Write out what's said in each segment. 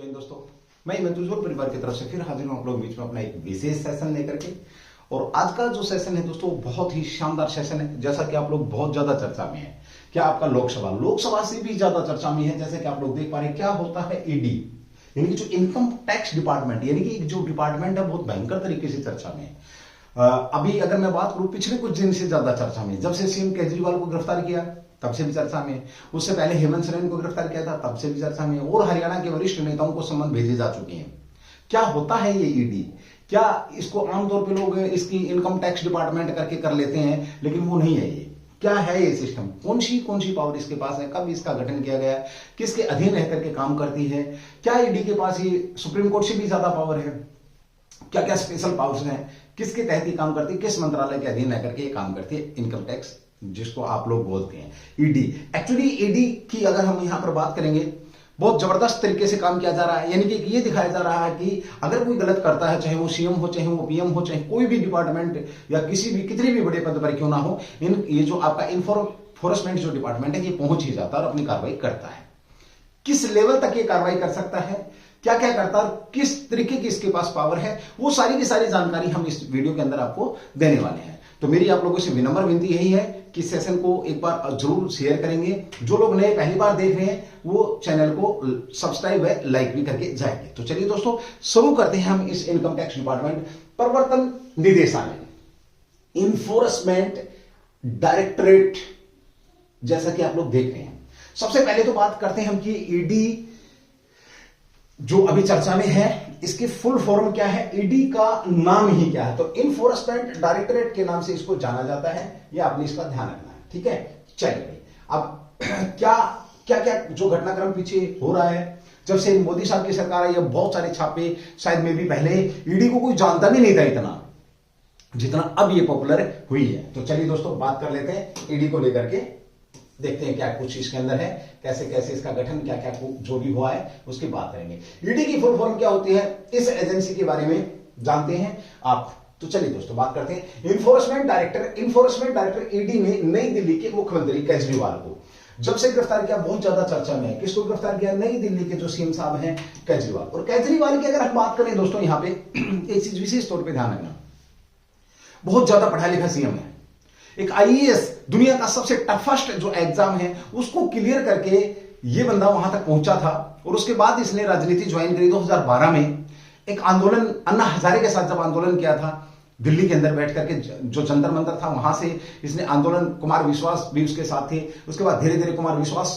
जय हिंद दोस्तों, मैं हिमंतुल परिवार की तरफ से फिर हाजिर हूं आप लोगों के बीच में अपना एक विशेष सेशन लेकर के। और आज का जो सेशन है दोस्तों बहुत ही शानदार सेशन है। जैसा कि आप लोग बहुत ज्यादा चर्चा में है, क्या आपका लोकसभा से भी ज्यादा चर्चा में है। जैसे कि आप लोग देख पा रहे हैं क्या होता है ईडी, यानी कि जो इनकम टैक्स डिपार्टमेंट, यानी कि जो डिपार्टमेंट है बहुत भयंकर तरीके से चर्चा में है। अभी अगर मैं बात करूं पिछले कुछ दिन से ज्यादा चर्चा में, जब से सीएम केजरीवाल को गिरफ्तार किया तब से भी चर्चा में, उससे पहले हेमंत सोरेन को गिरफ्तार किया था तब से भी चर्चा में, और हरियाणा के वरिष्ठ नेताओं को सम्मन भेजे जा चुके हैं। क्या होता है ये ईडी? क्या इसको आमतौर पे लोग इसकी इनकम टैक्स डिपार्टमेंट करके कर लेते हैं, लेकिन वो नहीं है। ये क्या है ये सिस्टम, कौन सी पावर इसके पास है, कब इसका गठन किया गया, किसके अधीन रह करके काम करती है, क्या ईडी के पास ये सुप्रीम कोर्ट से भी ज्यादा पावर है, क्या क्या स्पेशल पावर्स हैं, किसके तहत ये काम करती है, किस मंत्रालय के अधीन रह करके ये काम करती है इनकम टैक्स, जिसको आप लोग बोलते हैं ईडी। एक्चुअली ईडी की अगर हम यहां पर बात करेंगे, बहुत जबरदस्त तरीके से काम किया जा रहा है। यानी कि ये दिखाया जा रहा है कि अगर कोई गलत करता है, चाहे वो सीएम हो, चाहे वो पीएम हो, चाहे कोई भी डिपार्टमेंट या कितने भी बड़े पद पर क्यों ना हो, ये जो आपका इन्फोर्समेंट जो डिपार्टमेंट है ये पहुंच ही जाता है और अपनी कार्रवाई करता है। किस लेवल तक ये कार्रवाई कर सकता है, क्या क्या करता है, किस तरीके की इसके पास पावर है, वो सारी की सारी जानकारी हम इस वीडियो के अंदर आपको देने वाले हैं। तो मेरी आप लोगों से विनम्र विनती यही है कि सेशन को एक बार जरूर शेयर करेंगे। जो लोग नए पहली बार देख रहे हैं वो चैनल को सब्सक्राइब व लाइक भी करके जाएंगे। तो चलिए दोस्तों शुरू करते हैं हम इस इनकम टैक्स डिपार्टमेंट प्रवर्तन निदेशालय, इन्फोर्समेंट डायरेक्टरेट, जैसा कि आप लोग देख रहे हैं। सबसे पहले तो बात करते हैं हम कि ईडी जो अभी चर्चा में है इसके फुल फॉर्म क्या है, ईडी का नाम ही क्या है। तो इन्फोर्समेंट डायरेक्टरेट के नाम से इसको जाना जाता है, ये आपने इसका ध्यान रखना है, ठीक है। चलिए अब क्या क्या क्या जो घटनाक्रम पीछे हो रहा है, जब से मोदी साहब की सरकार आई है बहुत सारे छापे, शायद में भी पहले ईडी को कोई जानता भी नहीं था इतना जितना अब ये पॉपुलर हुई है। तो चलिए दोस्तों बात कर लेते हैं ईडी को लेकर के, देखते हैं क्या कुछ इसके अंदर है, कैसे कैसे इसका गठन, क्या क्या जो भी हुआ है उसकी बात करेंगे। ईडी की फुल फॉर्म क्या होती है, इस एजेंसी के बारे में जानते हैं आप। तो चलिए दोस्तों बात करते हैं इन्फोर्समेंट डायरेक्टर ईडी ने नई दिल्ली के मुख्यमंत्री केजरीवाल को जब से गिरफ्तार किया, बहुत ज्यादा चर्चा में है। किसको गिरफ्तार किया? नई दिल्ली के जो सीएम साहब हैं केजरीवाल। और केजरीवाल की अगर हम बात करें दोस्तों, यहां पे एक चीज विशेष तौर पर ध्यान रखना, बहुत ज्यादा पढ़ा लिखा सीएम है। एक आईएएस, दुनिया का सबसे टफेस्ट जो एग्जाम है उसको क्लियर करके ये बंदा वहां तक पहुंचा था। और उसके बाद इसने राजनीति ज्वाइन करी 2012 में। एक आंदोलन, अन्ना हजारे के साथ जब आंदोलन किया था दिल्ली के अंदर बैठ करके, जो जंतर मंतर था वहां से इसने आंदोलन, कुमार विश्वास भी उसके साथ थे। उसके बाद धीरे धीरे कुमार विश्वास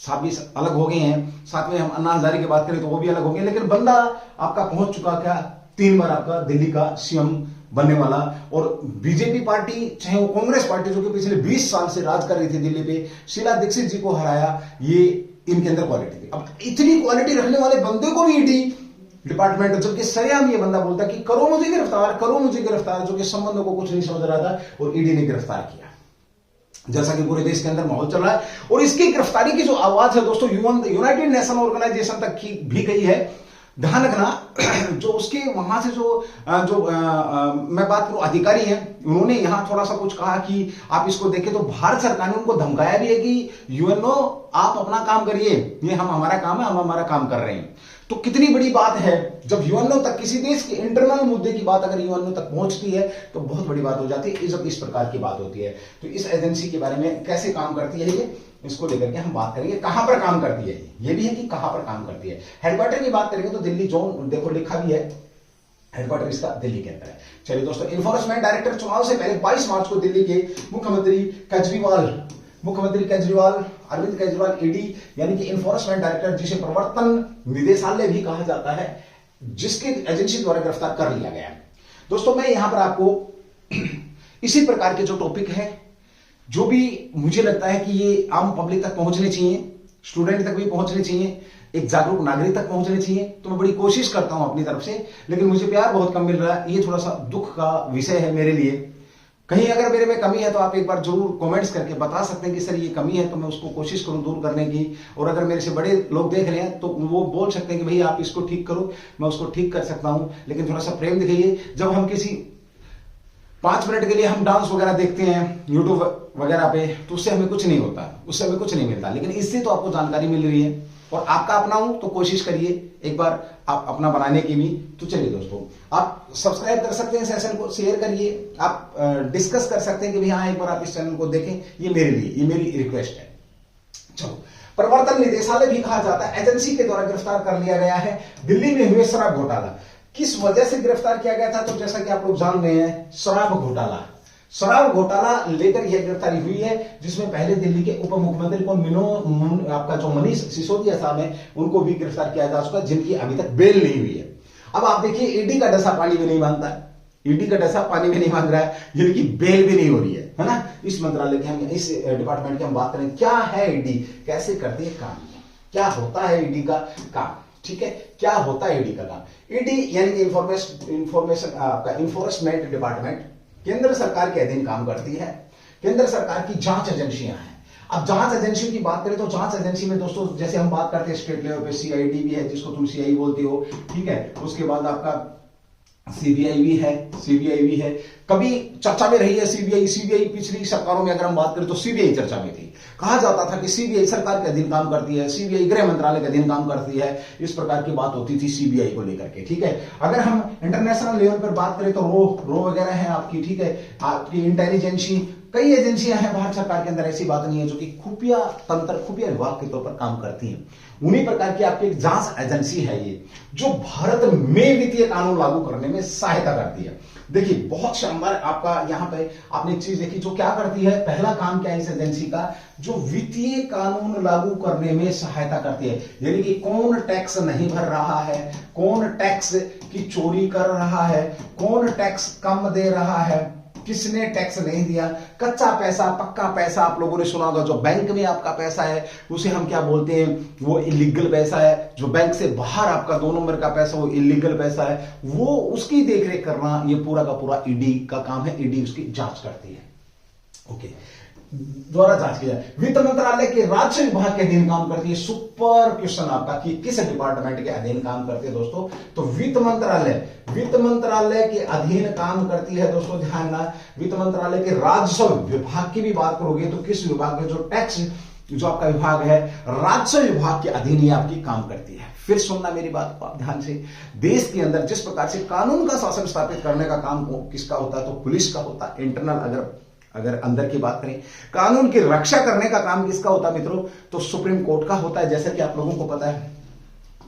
साहब भी अलग हो गए हैं, साथ में हम अन्ना हजारे की बात करें तो वो भी अलग हो गए। लेकिन बंदा आपका पहुंच चुका क्या, 3 बार आपका दिल्ली का सीएम बनने वाला। और बीजेपी पार्टी, चाहे वो कांग्रेस पार्टी जो कि पिछले 20 साल से राज कर रही थी दिल्ली पे, शीला दीक्षित जी को हराया, ये इनके अंदर क्वालिटी थी। अब इतनी क्वालिटी रखने वाले बंदे को भी ईडी डिपार्टमेंट, जबकि सरेआम ये बंदा बोलता कि करो मुझे गिरफ्तार, जो कि संबंधों को कुछ नहीं समझ रहा था और ईडी ने गिरफ्तार किया, जैसा कि पूरे देश के अंदर माहौल चल रहा है। और इसकी गिरफ्तारी की जो आवाज है दोस्तों यूनाइटेड नेशन ऑर्गेनाइजेशन तक की भी गई है। ध्यान रखना, जो उसके वहां से मैं बात करूं अधिकारी हैं, उन्होंने यहां थोड़ा सा कुछ कहा कि आप इसको देखें तो भारत सरकार ने उनको धमकाया भी है कि यूएनओ आप अपना काम करिए, ये हम हमारा काम है, हम हमारा काम कर रहे हैं। तो कितनी बड़ी बात है जब यूएनओ तक, किसी देश के इंटरनल मुद्दे की बात अगर यूएनओ तक पहुंचती है तो बहुत बड़ी बात हो जाती है, जब इस प्रकार की बात होती है। तो इस एजेंसी के बारे में कैसे काम करती है ये, इसको लेकर के हम बात करेंगे। कहां पर काम करती है ये भी है कि कहां पर काम करती है। हेडक्वार्टर की बात करेंगे तो दिल्ली जोन, देखो लिखा भी है, हेडक्वार्टर इसका दिल्ली के अंदर है। चलिए दोस्तों, इन्फोर्समेंट डायरेक्टर चुनाव से पहले 22 मार्च को दिल्ली के मुख्यमंत्री केजरीवाल, अरविंद केजरीवाल, ईडी यानी कि इन्फोर्समेंट डायरेक्टर, जिसे प्रवर्तन निदेशालय भी कहा जाता है, जिसके एजेंसी द्वारा गिरफ्तार कर लिया गया। दोस्तों मैं यहां पर आपको इसी प्रकार के जो टॉपिक है, जो भी मुझे लगता है कि ये आम पब्लिक तक पहुंचने चाहिए, स्टूडेंट तक भी पहुंचने चाहिए, एक जागरूक नागरिक तक पहुंचने चाहिए, तो मैं बड़ी कोशिश करता हूं अपनी तरफ से, लेकिन मुझे प्यार बहुत कम मिल रहा है। ये थोड़ा सा दुख का विषय है मेरे लिए। कहीं अगर मेरे में कमी है तो आप एक बार जरूर कमेंट्स करके बता सकते हैं कि सर ये कमी है, तो मैं उसको कोशिश करूं दूर करने की। और अगर मेरे से बड़े लोग देख रहे हैं तो वो बोल सकते हैं कि भाई आप इसको ठीक करो, मैं उसको ठीक कर सकता हूं। लेकिन थोड़ा सा प्रेम दिखाइए। जब हम किसी 5 मिनट के लिए हम डांस वगैरह देखते हैं यूट्यूब वगैरह पे, तो उससे हमें कुछ नहीं होता, उससे हमें कुछ नहीं मिलता। लेकिन इससे तो आपको जानकारी मिल रही है और आपका अपना हूं, तो कोशिश करिए एक बार आप अपना बनाने की भी। तो चलिए दोस्तों, आप सब्सक्राइब कर सकते हैं सेशन को, शेयर करिए, आप डिस्कस कर सकते हैं कि भैया एक बार आप इस चैनल को देखें, ये मेरे लिए, ये मेरी रिक्वेस्ट है। चलो, प्रवर्तन निदेशालय भी कहा जाता है, एजेंसी के द्वारा गिरफ्तार कर लिया गया है दिल्ली में हुए शराब घोटाला। किस वजह से गिरफ्तार किया गया था? तो जैसा कि आप लोग जान रहे हैं, शराब घोटाला, शराब घोटाला लेकर यह गिरफ्तारी हुई है, जिसमें पहले दिल्ली के उप मुख्यमंत्री को आपका जो मनीष सिसोदिया साहब है, उनको भी गिरफ्तार किया जा चुका, जिनकी अभी तक बेल नहीं हुई है। अब आप देखिए, ईडी का डसा पानी में नहीं मांगता है, ईडी का डसा पानी में नहीं मांग रहा है, जिनकी बेल भी नहीं हो रही है ना। इस मंत्रालय के हम, इस डिपार्टमेंट की हम बात करें, क्या है ईडी, कैसे करती है काम, क्या होता है ईडी का काम, ठीक है, क्या होता है ईडी का काम। ईडी यानी कि इंफॉर्मेशन आपका इन्फोर्समेंट डिपार्टमेंट केंद्र सरकार के अधीन काम करती है। केंद्र सरकार की जांच एजेंसियां हैं। अब जांच एजेंसी की बात करें तो जांच एजेंसी में दोस्तों, जैसे हम बात करते हैं स्टेट लेवल पे सीआईडी भी है, जिसको तुम सीआई बोलते हो, ठीक है, उसके बाद आपका सीबीआई भी है। कभी चर्चा में रही है सीबीआई पिछली सरकारों में अगर हम बात करें तो सीबीआई चर्चा में थी। कहा जाता था कि सीबीआई सरकार के अधीन काम करती है, सीबीआई गृह मंत्रालय के अधीन काम करती है, इस प्रकार की बात होती थी सीबीआई को लेकर के, ठीक है। अगर हम इंटरनेशनल लेवल पर बात करें तो रो वगैरह है आपकी, ठीक है, आपकी इंटेलिजेंसी, कई एजेंसियां हैं भारत सरकार के अंदर, ऐसी बात नहीं है, जो कि खुफिया तंत्र, खुफिया विभाग के तौर पर काम करती हैं। उन्हीं प्रकार की आपकी एक जांच एजेंसी है ये, जो भारत में वित्तीय कानून लागू करने में सहायता करती है। देखिए, बहुत शानदार आपका यहां पे आपने एक चीज देखी, जो क्या करती है, पहला काम क्या है इस एजेंसी का, जो वित्तीय कानून लागू करने में सहायता करती है। यानी कि कौन टैक्स नहीं भर रहा है, कौन टैक्स की चोरी कर रहा है, कौन टैक्स कम दे रहा है, किसने टैक्स नहीं दिया, कच्चा पैसा, पक्का पैसा, आप लोगों ने सुना होगा, जो बैंक में आपका पैसा है उसे हम क्या बोलते हैं, वो इलीगल पैसा है। जो बैंक से बाहर आपका 2 नंबर का पैसा, वो इलीगल पैसा है, वो उसकी देखरेख करना, ये पूरा का पूरा ईडी का काम है। ईडी उसकी जांच करती है, ओके, द्वारा जांच की जाए। वित्त मंत्रालय के राज्य विभाग के अधीन काम करती है। सुपर क्वेश्चन आपका कि किस डिपार्टमेंट के अधीन काम करती है दोस्तों? तो वित्त मंत्रालय के अधीन काम करती है दोस्तों, ध्यान ना। वित्त मंत्रालय के राजस्व विभाग की भी बात करोगे तो किस विभाग के, जो टैक्स जो आपका विभाग है, राजस्व विभाग के अधीन ही आपकी काम करती है। फिर सुनना मेरी बात को आप ध्यान से। देश के अंदर जिस प्रकार से कानून का शासन स्थापित करने का काम किसका होता है? तो पुलिस का होता है। इंटरनल अगर अंदर की बात करें, कानून की रक्षा करने का काम किसका होता है मित्रों? तो सुप्रीम कोर्ट का होता है। जैसा कि आप लोगों को पता है,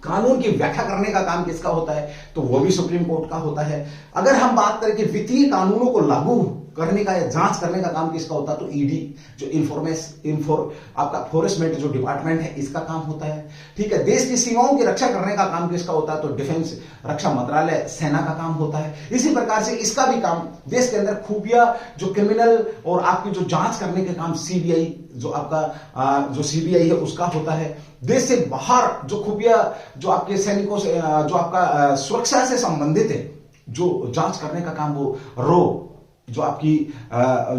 कानून की व्याख्या करने का काम किसका होता है? तो वो भी सुप्रीम कोर्ट का होता है। अगर हम बात करें कि वित्तीय कानूनों को लागू करने का या जांच करने का काम किसका होता है? तो ईडी, जो आपका फोरेस्टमेंट जो डिपार्टमेंट है, इसका काम होता है, ठीक है। देश की सीमाओं की रक्षा करने का काम किसका होता है? तो डिफेंस, रक्षा मंत्रालय, सेना का काम होता है। इसी प्रकार से इसका भी काम, देश के अंदर खुफिया जो क्रिमिनल और आपकी जो जांच करने के काम, सीबीआई जो आपका जो सीबीआई है उसका होता है। देश से बाहर जो खुफिया, जो आपके सैनिकों से, जो आपका सुरक्षा से संबंधित है, जो जांच करने का काम, वो रो, जो आपकी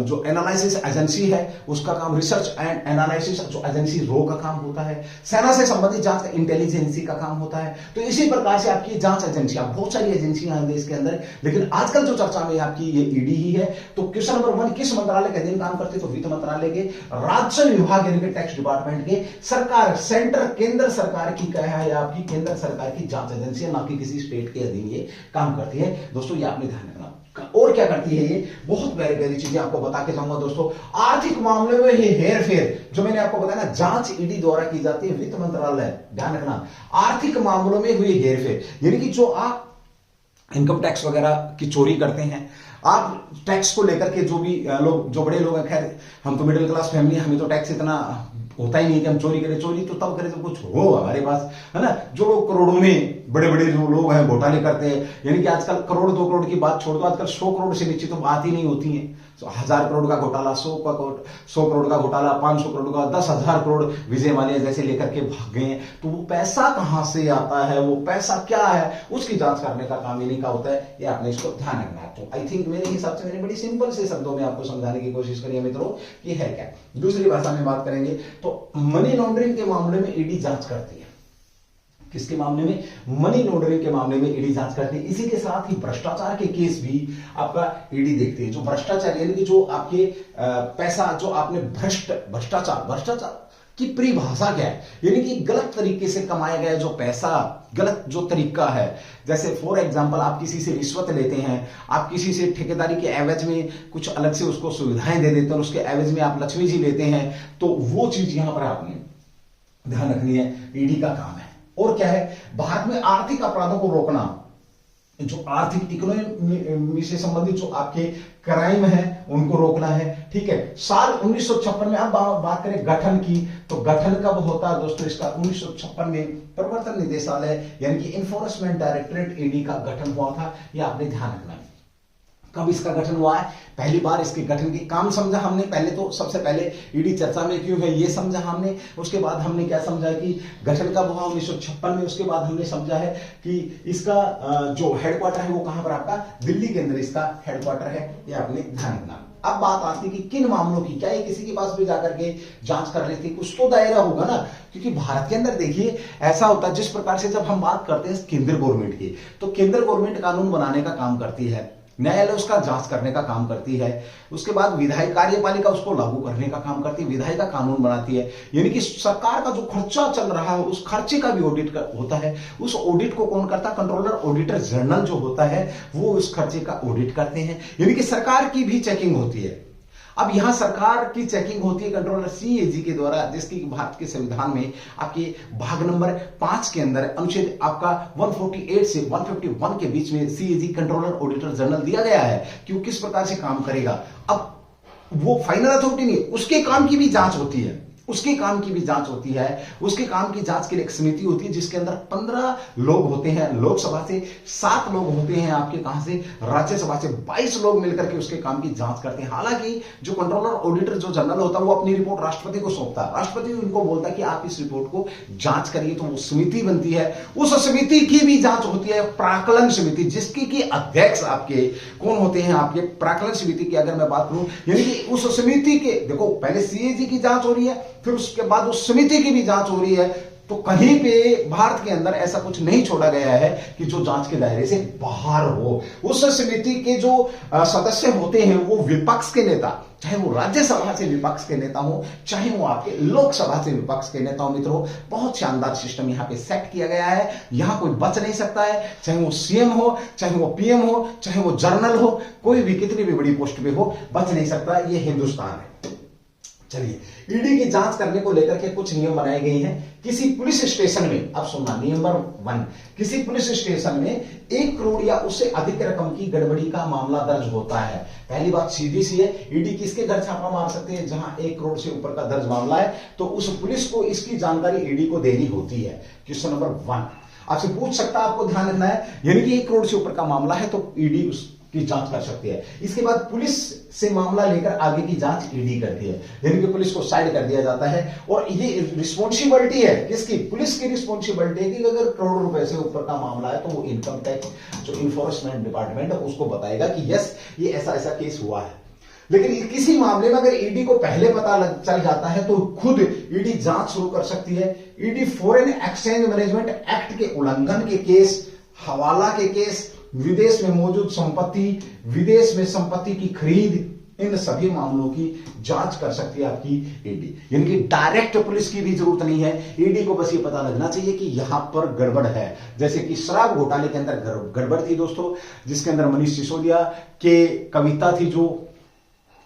जो एनालिसिस एजेंसी है उसका काम, रिसर्च एंड एनालिसिस जो एजेंसी रो का काम होता है। सेना से संबंधित जांच का इंटेलिजेंसी का काम होता है। तो इसी प्रकार से आपकी जांच एजेंसियां, बहुत सारी एजेंसियां हैं देश के अंदर, लेकिन आजकल जो चर्चा में आपकी ये ईडी ही है। तो क्वेश्चन नंबर 1, किस मंत्रालय के अधीन काम करते हैं? तो वित्त मंत्रालय के राजस्व विभाग यानी कि टैक्स डिपार्टमेंट के, सरकार, सेंटर, केंद्र सरकार की क्या है, आपकी केंद्र सरकार की जांच एजेंसी है, ना कि किसी स्टेट के अधीन ये काम करती है। दोस्तों, ये आपने ध्यान रखना। और क्या करती है ये? बहुत प्यारी प्यारी चीजें आपको बता के जाऊंगा दोस्तों। आर्थिक मामले में ये हेर फेर, जो मैंने आपको बताया ना, जांच ईडी द्वारा की जाती है। वित्त मंत्रालय, ध्यान रखना, आर्थिक मामलों में हुई हेर फेर, यानी कि जो आप इनकम टैक्स वगैरह की चोरी करते हैं, आप टैक्स को लेकर के जो भी लोग, जो बड़े लोग हैं, खैर हम तो मिडिल क्लास फैमिली, हमें तो टैक्स इतना होता ही नहीं कि हम चोरी करें। चोरी तो तब करें जब कुछ हो हमारे पास, है ना। जो लोग करोड़ों में, बड़े बड़े जो लोग हैं, घोटाले करते हैं, यानी कि आजकल करोड़ 2 करोड़ की बात छोड़ दो, आजकल 100 करोड़ से नीचे तो बात ही नहीं होती है। 1000 करोड़ का घोटाला, 100 करोड़ का घोटाला, 500 करोड़ का, 10,000 करोड़ विजय माल्या जैसे लेकर के भाग गए हैं। तो वो पैसा कहां से आता है, वो पैसा क्या है, उसकी जांच करने का काम इन्हीं का होता है। ये आपने इसको ध्यान रखना है। तो आई थिंक मेरे हिसाब से मैंने बड़ी सिंपल से शब्दों में आपको समझाने की कोशिश करी है मित्रों कि है क्या। दूसरी भाषा में बात करेंगे तो मनी लॉन्ड्रिंग के मामले में ईडी जांच करती है। किसके मामले में? मनी लॉन्ड्रिंग के मामले में ईडी जांच करती है। इसी के साथ ही भ्रष्टाचार के केस भी आपका ईडी देखती है। जो भ्रष्टाचार यानी कि जो आपके पैसा, जो आपने भ्रष्टाचार की परिभाषा क्या है, यानी कि गलत तरीके से कमाया गया जो पैसा, गलत जो तरीका है। जैसे फॉर एग्जांपल आप किसी से रिश्वत लेते हैं, आप किसी से ठेकेदारी के एवज में कुछ अलग से उसको सुविधाएं दे देते हैं और उसके एवज में आप लक्ष्मी जी लेते हैं, तो वो चीज यहां पर आपने ध्यान रखनी है, ईडी का काम है। और क्या है, भारत में आर्थिक अपराधों को रोकना, जो आर्थिक इकोनॉमी से संबंधित जो आपके क्राइम है उनको रोकना है। ठीक है, साल 1956 में अब बात करें गठन की, तो गठन कब होता है दोस्तों इसका, 1956 में प्रवर्तन निदेशालय यानी कि इन्फोर्समेंट डायरेक्टरेट ईडी का गठन हुआ था। यह आपने ध्यान रखना है। कब इसका गठन हुआ है, पहली बार इसके गठन की काम समझा हमने। पहले तो सबसे पहले ईडी चर्चा में क्यों है ये समझा हमने, उसके बाद हमने क्या समझा कि गठन कब हुआ 1956 में, उसके बाद हमने समझा है कि इसका जो हेडक्वार्टर है वो कहां पर आपका दिल्ली के अंदर इसका हेडक्वार्टर है, ये आपने ध्यान रखना। अब बात आती है कि किन मामलों की, क्या ये किसी के पास भी जाकर के जांच कर लेती, कुछ तो दायरा होगा ना, क्योंकि भारत के अंदर देखिए ऐसा होता है जिस प्रकार से जब हम बात करते हैं केंद्र गवर्नमेंट की, तो केंद्र गवर्नमेंट कानून बनाने का काम करती है, न्यायालय उसका जांच करने का काम करती है, उसके बाद विधायी कार्यपालिका उसको लागू करने का काम करती है, विधायिका कानून बनाती है, यानी कि सरकार का जो खर्चा चल रहा है उस खर्चे का भी ऑडिट होता है। उस ऑडिट को कौन करता है, कंट्रोलर ऑडिटर जनरल जो होता है वो उस खर्चे का ऑडिट करते हैं, यानी कि सरकार की भी चेकिंग होती है। अब यहां सरकार की चेकिंग होती है कंट्रोलर सीएजी के द्वारा, जिसकी भारत के संविधान में आपके भाग नंबर 5 के अंदर अनुच्छेद आपका 148 से 151 के बीच में सीएजी कंट्रोलर ऑडिटर जनरल दिया गया है कि वो किस प्रकार से काम करेगा। अब वो फाइनल अथॉरिटी नहीं, उसके काम की भी जांच होती है, उसके काम की भी जांच होती है। उसके काम की जांच के लिए एक समिति होती है जिसके अंदर 15 लोग होते हैं, लोकसभा से 7 लोग होते हैं, आपके कहां से, राज्यसभा से 22 लोग मिलकर के उसके काम की जांच करते हैं। हालांकि जो कंट्रोलर ऑडिटर जो जनरल होता है वो अपनी रिपोर्ट राष्ट्रपति को सौंपता है, राष्ट्रपति उनको बोलता है कि आप इस रिपोर्ट को जांच करिए, तो वो समिति बनती है। उस समिति की भी जांच होती है, प्राक्कलन समिति, जिसकी की अध्यक्ष आपके कौन होते हैं, आपके प्राक्कलन समिति की अगर मैं बात करूं, यानी कि उस समिति के, देखो पहले सीएजी की जांच हो रही है, फिर उसके बाद उस समिति की भी जांच हो रही है, तो कहीं पे भारत के अंदर ऐसा कुछ नहीं छोड़ा गया है कि जो जांच के दायरे से बाहर हो। उस समिति के जो सदस्य होते हैं वो विपक्ष के नेता, चाहे वो राज्यसभा से विपक्ष के नेता हो, चाहे वो आपके लोकसभा से विपक्ष के नेता हो। मित्रों, बहुत शानदार सिस्टम यहाँ पे सेट किया गया है, यहां कोई बच नहीं सकता है, चाहे वो सीएम हो, चाहे वो पीएम हो, चाहे वो जनरल हो, कोई भी कितनी भी बड़ी पोस्ट पे हो, बच नहीं सकता। ये हिंदुस्तान है। चलिए, ईडी की जांच करने को लेकर के कुछ नियम बनाए गए हैं। किसी पुलिस स्टेशन में, अब सुनना, नियम नंबर 1, किसी पुलिस स्टेशन में 1 करोड़ या उससे अधिक रकम की गड़बड़ी का मामला दर्ज होता है। पहली बात सीधी सी है, ईडी किसके घर छापा मार सकते हैं, जहां 1 करोड़ से ऊपर का दर्ज मामला है, तो उस पुलिस को इसकी जानकारी ईडी को देनी होती है। क्वेश्चन नंबर 1 आपसे पूछ सकता है, आपको ध्यान रखना है, यानी कि 1 करोड़ से ऊपर का मामला है तो ईडी की जांच कर सकती है। इसके बाद पुलिस से मामला लेकर आगे की जांच ईडी करती है, यानी कि पुलिस को साइड कर दिया जाता है। और ये रिस्पॉन्सिबिलिटी है किसकी, पुलिस की रिस्पॉन्सिबिलिटी है कि अगर करोड़ रुपए से ऊपर का मामला है तो वो इनकम टैक्स जो इन्फोर्समेंट डिपार्टमेंट है उसको बताएगा कि यस ये ऐसा ऐसा केस हुआ है। लेकिन किसी मामले में अगर ईडी को पहले पता चल जाता है तो खुद ईडी जांच शुरू कर सकती है। ED foreign exchange management act के उल्लंघन के केस, हवाला के केस, विदेश में मौजूद संपत्ति, विदेश में संपत्ति की खरीद, इन सभी मामलों की जांच कर सकती है आपकी ईडी। यानी कि डायरेक्ट पुलिस की भी जरूरत नहीं है, ईडी को बस ये पता लगना चाहिए कि यहां पर गड़बड़ है। जैसे कि शराब घोटाले के अंदर गड़बड़ थी दोस्तों, जिसके अंदर मनीष सिसोदिया के कविता थी जो,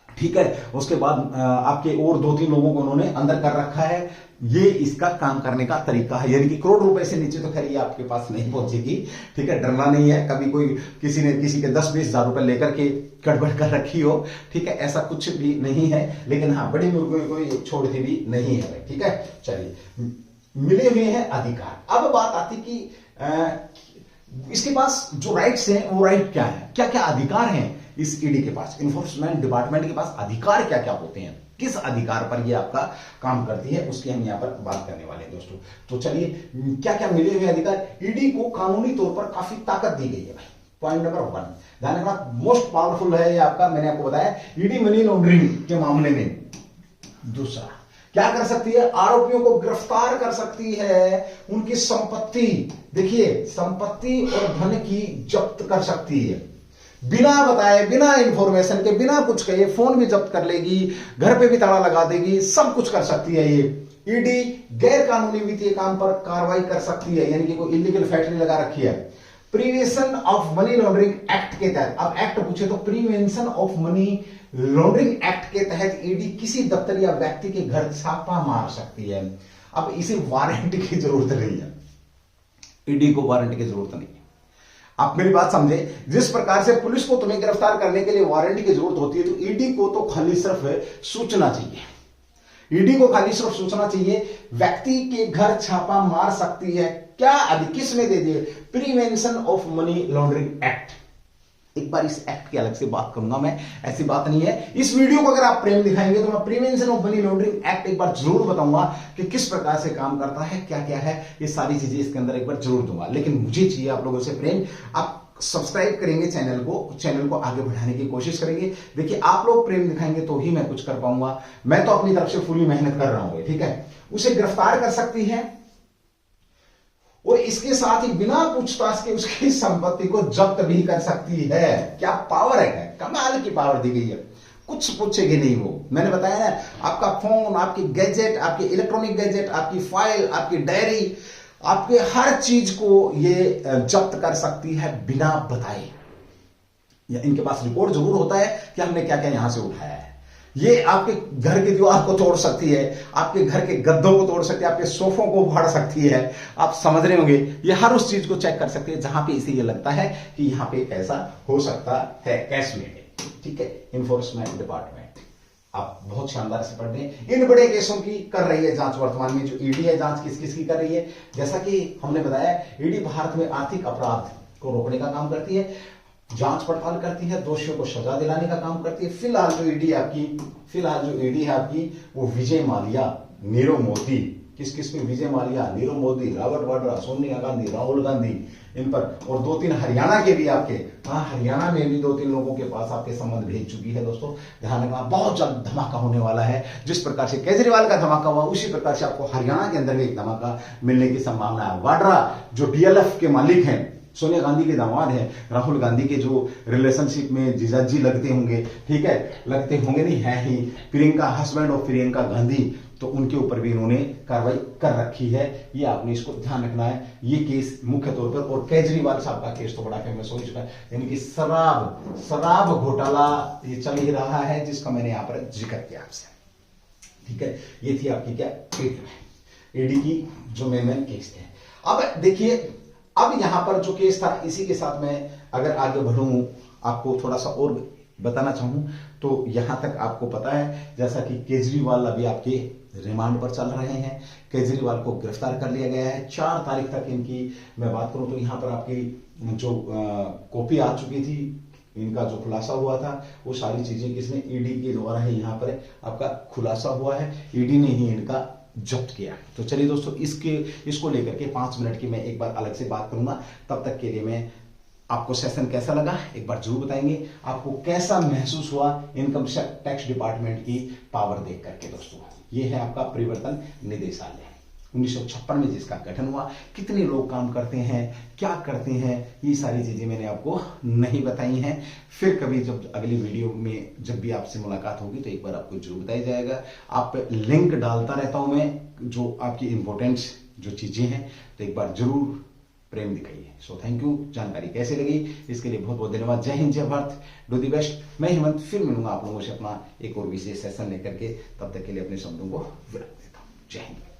ठीक है, उसके बाद आपके और 2-3 लोगों को उन्होंने अंदर कर रखा है। ये इसका काम करने का तरीका है, यानी कि करोड़ रुपए से नीचे तो खैर ये आपके पास नहीं पहुंचेगी, ठीक है, डरना नहीं है। कभी कोई किसी ने किसी के 10-20 हजार रुपए लेकर के गड़बड़ कर रखी हो, ठीक है, ऐसा कुछ भी नहीं है। लेकिन हाँ, बड़ी मुर्गियों को छोड़ती भी नहीं है, ठीक है। चलिए, मिले हुए हैं अधिकार। अब बात आती कि इसके पास जो राइट्स हैं वो राइट क्या है, क्या क्या अधिकार हैं इस ईडी के पास, इन्फोर्समेंट डिपार्टमेंट के पास अधिकार क्या क्या होते हैं, किस अधिकार पर ये आपका काम करती है, उसकी हम यहां पर बात करने वाले हैं दोस्तों। तो चलिए, क्या क्या मिले हुए अधिकार, ईडी को कानूनी तौर पर काफी ताकत दी गई है भाई। पॉइंट नंबर 1 ध्यान रखना, मोस्ट पावरफुल है ये आपका, मैंने आपको बताया ईडी मनी लॉन्ड्रिंग के मामले में। दूसरा, क्या कर सकती है, आरोपियों को गिरफ्तार कर सकती है, उनकी संपत्ति, देखिए संपत्ति और धन की जब्त कर सकती है, बिना बताए, बिना इंफॉर्मेशन के, बिना कुछ कहे फोन भी जब्त कर लेगी, घर पे भी ताला लगा देगी, सब कुछ कर सकती है ये। ईडी गैर कानूनी वित्तीय काम पर कार्रवाई कर सकती है, यानी कि कोई इलीगल फैक्ट्री लगा रखी है। Prevention of money laundering act के तहत, अब एक्ट पूछे तो prevention of money laundering act के तहत ईडी किसी दफ्तर या व्यक्ति के घर छापा मार सकती है। अब इसे वारंट की जरूरत नहीं है, ईडी को वारंट की जरूरत नहीं है। आप मेरी बात समझे, जिस प्रकार से पुलिस को तुम्हें गिरफ्तार करने के लिए वारंट की जरूरत होती है, तो ईडी को तो खाली सिर्फ सूचना चाहिए। ईडी को खाली सिर्फ सूचना चाहिए, व्यक्ति के घर छापा मार सकती है। क्या अभी किस में दे दिए? Prevention of money laundering act. एक बार इस एक्ट की अलग से बात करूंगा मैं, ऐसी बात नहीं है। इस वीडियो को अगर आप प्रेम दिखाएंगे तो मैं prevention of money laundering act एक बार जरूर बताऊंगा कि किस प्रकार से काम करता है, क्या क्या है, ये सारी चीजें इसके अंदर एक बार जरूर दूंगा। लेकिन मुझे चाहिए आप लोगों से प्रेम, आप सब्सक्राइब करेंगे चैनल को आगे बढ़ाने की कोशिश करेंगे। देखिए, आप लोग प्रेम दिखाएंगे तो ही मैं कुछ कर पाऊंगा। मैं तो अपनी तरफ से फुली मेहनत कर रहा हूं, ठीक है। उसे गिरफ्तार कर सकती है और इसके साथ ही बिना पूछताछ के उसकी संपत्ति को जब्त भी कर सकती है। क्या पावर है, कमाल की पावर दी गई है, कुछ पूछेगी नहीं वो। मैंने बताया ना, आपका फोन, आपकी गैजेट, आपके इलेक्ट्रॉनिक गैजेट, आपकी फाइल, आपकी डायरी, आपके हर चीज को ये जब्त कर सकती है बिना बताए। या इनके पास रिपोर्ट जरूर होता है कि हमने क्या क्या यहां से उठाया है। ये आपके घर की दीवार को तोड़ सकती है, आपके घर के गद्दों को तोड़ सकती है, आपके सोफों को फाड़ सकती है। आप समझ रहे होंगे, ये हर उस चीज को चेक कर सकती है जहां पे इसे ये लगता है कि यहां पे ऐसा हो सकता है। कैश में, ठीक है, इन्फोर्समेंट डिपार्टमेंट। आप बहुत शानदार से पढ़ लें। इन बड़े केसों की कर रही है जांच वर्तमान में। जो ईडी है, जांच किस किस की कर रही है? जैसा कि हमने बताया, ईडी भारत में आर्थिक अपराध को रोकने का काम करती है, जांच पड़ताल करती है, दोषियों को सजा दिलाने का काम करती है। फिलहाल जो ईडी है आपकी वो विजय माल्या, नीरव मोदी, किस किस पे? विजय माल्या, नीरव मोदी, रॉबर्ट वाड्रा, सोनिया गांधी, राहुल गांधी, इन पर, और 2-3 हरियाणा के भी आपके, हाँ, हरियाणा में भी 2-3 लोगों के पास आपके संबंध भेज चुकी है। दोस्तों ध्यान रखना, बहुत जल्द धमाका होने वाला है। जिस प्रकार से केजरीवाल का धमाका हुआ, उसी प्रकार से आपको हरियाणा के अंदर भी एक धमाका मिलने की संभावना है। वाड्रा जो डीएलएफ के मालिक हैं, सोनिया गांधी के दामाद हैं, राहुल गांधी के जो रिलेशनशिप में जीजाजी लगते होंगे, ठीक है, लगते होंगे नहीं, है ही, प्रियंका, हस्बैंड ऑफ प्रियंका गांधी, तो उनके ऊपर भी इन्होंने कार्रवाई कर रखी है। ये आपने इसको ध्यान रखना है। ये केस मुख्य तौर पर, और केजरीवाल साहब का केस तो बड़ा फेमस हो चुका है, यानी कि शराब घोटाला ये चल ही रहा है, जिसका मैंने यहां पर जिक्र किया आपसे, ठीक है। ये थी आपकी क्या, ईडी की जो मेन केस थे। अब देखिए, अब यहां पर जो केस था, इसी के साथ मैं अगर आगे बढ़ूं, आपको थोड़ा सा और बताना चाहूं तो यहां तक आपको पता है, जैसा कि केजरीवाल अभी आपके रिमांड पर चल रहे हैं। केजरीवाल को गिरफ्तार कर लिया गया है। 4 तारीख तक इनकी मैं बात करूं तो यहां पर आपकी जो कॉपी आ चुकी थी, इनका जो खुलासा हुआ था, वो सारी चीजें किसने? ईडी के द्वारा ही यहां पर आपका खुलासा हुआ है। ईडी ने ही इनका जब्त किया। तो चलिए दोस्तों, इसको लेकर के 5 मिनट की मैं एक बार अलग से बात करूंगा। तब तक के लिए मैं आपको सेशन कैसा लगा एक बार जरूर बताएंगे। आपको कैसा महसूस हुआ इनकम टैक्स डिपार्टमेंट की पावर देख करके? दोस्तों, ये है आपका परिवर्तन निदेशालय, 1956 में जिसका गठन हुआ। कितने लोग काम करते हैं, क्या करते हैं, ये सारी चीजें मैंने आपको नहीं बताई हैं। फिर कभी जब अगली वीडियो में जब भी आपसे मुलाकात होगी तो एक बार आपको जरूर बताया जाएगा। आप लिंक डालता रहता हूं मैं, जो आपकी इंपॉर्टेंट जो चीजें हैं, तो एक बार जरूर प्रेम दिखाइए। So thank you. जानकारी कैसे लगी इसके लिए बहुत बहुत धन्यवाद। जय हिंद, जय भारत, डू दी बेस्ट। मैं हेमंत फिर मिलूंगा आप लोगों से अपना एक और विशेष सेशन लेकर के। तब तक के लिए अपने शब्दों को विराम देता हूं। जय हिंद।